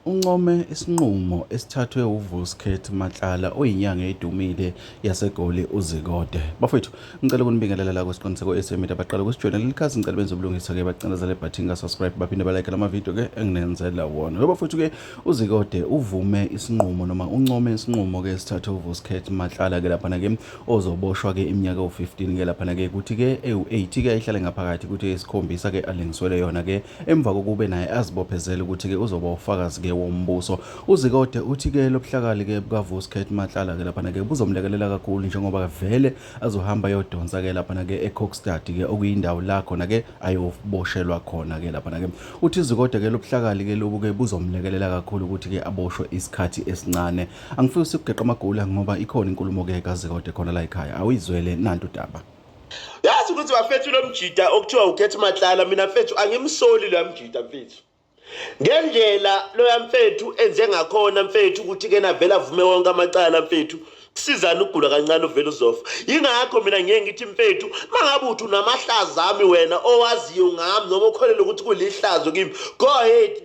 uncome isinqumo esithathwe uVusikhethi Matlala oyinyanga edumile yaseGoli uZikode. Bafowethu, ngicela ukunibingelela la kwesiqinisekiso eSemedia baqala ukusijoyina leli khasi ngicela benze ubulungisa ke bacindezele button ka subscribe baphinde balike lama video ke enginenzela wona. Bafowethu ke uZikode uvume isinqumo noma uncome isinqumo ke esithathwe uVusikhethi Matlala ke lapha ke ozoboshwa ke iminyaka u15 ke lapha ke kuthi ke u8 ke ihlale ngaphakathi kuthi isikhombisa ke alengiswele yona ke emva kokube naye azibophezela ukuthi ke uzoba ufakazi ke wombuso. uZikode uthi ke lobuhlakali ke bukaVusikhethi Matlala ke lapha ke buzomlekelela kakhulu njengoba vele azohamba yodonsa ke lapha ke eKokstad ke okuyindawo la khona ke ayoboshelwa khona ke lapha ke uthi uZikode ke lobuhlakali ke lobu ke buzomlekelela kakhulu ukuthi ke aboshwe isikhathi esincane. Angifisi ukugeqa amagula ngoba ikhona inkulumo ke kaZikode khona la ekhaya awuyizwele nantu daba. Yazi ukuthi bafethu lo mjida okuthiwa uKhethi Matlala mina mfethu angimsoli lo mjida mfethu. Ngendlela lo yamfethu enze ngakhona mfethu ukuthi ke navela avume wonke amacala mfethu kusizana ukugula kancane uvela uzofa. Yingakho mina ngeke ngithi mfethu mangabe uthi unamahlaza ami wena owaziyo ngami noma ukholele ukuthi kulihlazo kimi go ahead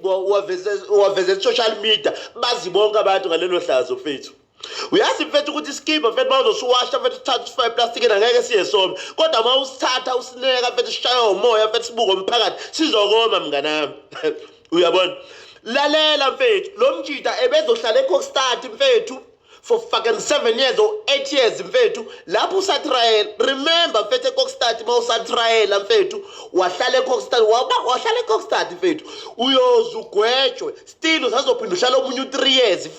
waveze social media bazi bonke abantu ngalelo hlazo mfethu. Uyazi mfethu ukuthi skipper mfethu mawuzosuwasha mfethu uthatha plastic ngeke siye some kodwa mawusithatha usineka mfethu sishaya umoya mfethu sibuko umphakathi sizokoma mnganami. Uyabona lalela mfethu lo mjida ebezohlala eKokstad mfethu for fucking 7 years or 8 years mfethu lapho usa trial. Remember mfethu eKokstad mawusa trial mfethu wahlala eKokstad wahlala eKokstad mfethu uyozugwetshwe still usazophinda uhlala omunye 3 years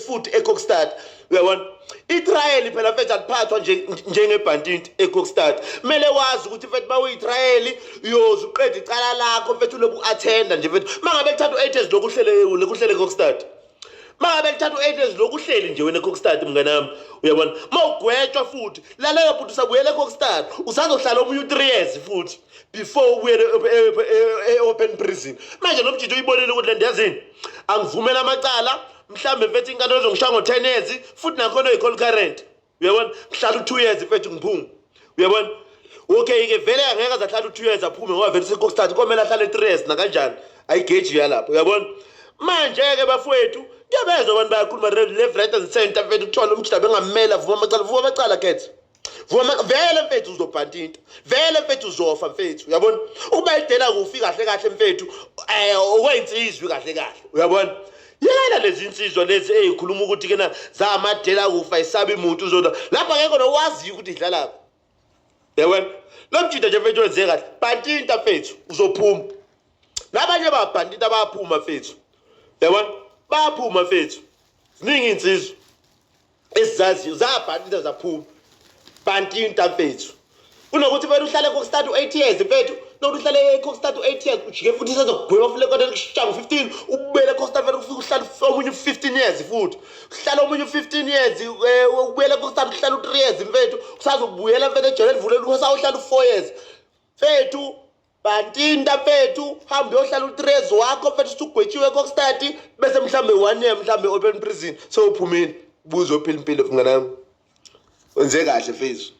futhi eKokstad. Uyabona itrial phela mfethu akuphathwa njengebhantinti eKokstad. Kumele wazi ukuthi mfethu bawuyitrial uyozuqeda icala lakho mfethu lobu attenda nje mfethu mangabe kuthatha 8 years lokuhlele eKokstad. Mangabe kuthatha 8 years lokuhleli nje wena eKokstad mnganami. Uyabona mawugwetshwa futhi lalela futhi usabuyela eKokstad usazohlala omunye 3 years futhi before uye open prison. Manje lo mjito uyibonile ukuthi lendiyazini angivumela amacala mhlambe mfethu inkantolo izongishaya ngo10 years futhi nakhona uyicall current. Uyabona mhlala u2 years mfethu ngiphuma. Uyabona okay ke vele angeke azahlala u2 years aphume ngoba vele seKokstad komela ahlale 3 years nakanjani ayigeji yalapho. Uyabona manje ke bafowethu kuyabezwa abantu bayakhuluma left right and center mfethu kuthiwa lo mjida bengamela vuma amacala khetha vele mfethu uzobhantinta vele mfethu uzofa mfethu. Uyabona ukuba idela kufi kahle kahle mfethu okweyinsizwe kahle. Uyabona yena lezi insizwa lezi ezikhuluma ukuthi kena zamadela kufa isabi umuntu uzona lapha ngeke nowazi ukuthi idlala. Yabona lo mjida nje mfethu wenze kahle bhantinta mfethu uzophuma. Labanye babhantinta bayaphuma mfethu. Yabona bayaphuma mfethu ziningi insizwa esizaziyo zabhantinta zaphuma bhantinta mfethu. Kunokuthi wena uhlale eKokstad u8 years mfethu nokuthi uhlale eKokstad u8 years ujike futhi sezogweba futhi kodwa kushaya u15 ubuyele eKokstad vele ufika uhlala omunye 15 years futhi uhlala omunye 15 years ubuyele eKokstad uhlala u3 years mfethu usazobuyela mfethu ejele livule usawuhlala u4 years mfethu bhantinta mfethu hambe uyohlala u3 years wakho mfethu usugwetshiwe eKokstad bese mhlambe 1 year mhlambe open prison so uphumile buzo phila impilo mnganami wenze kahle mfethu.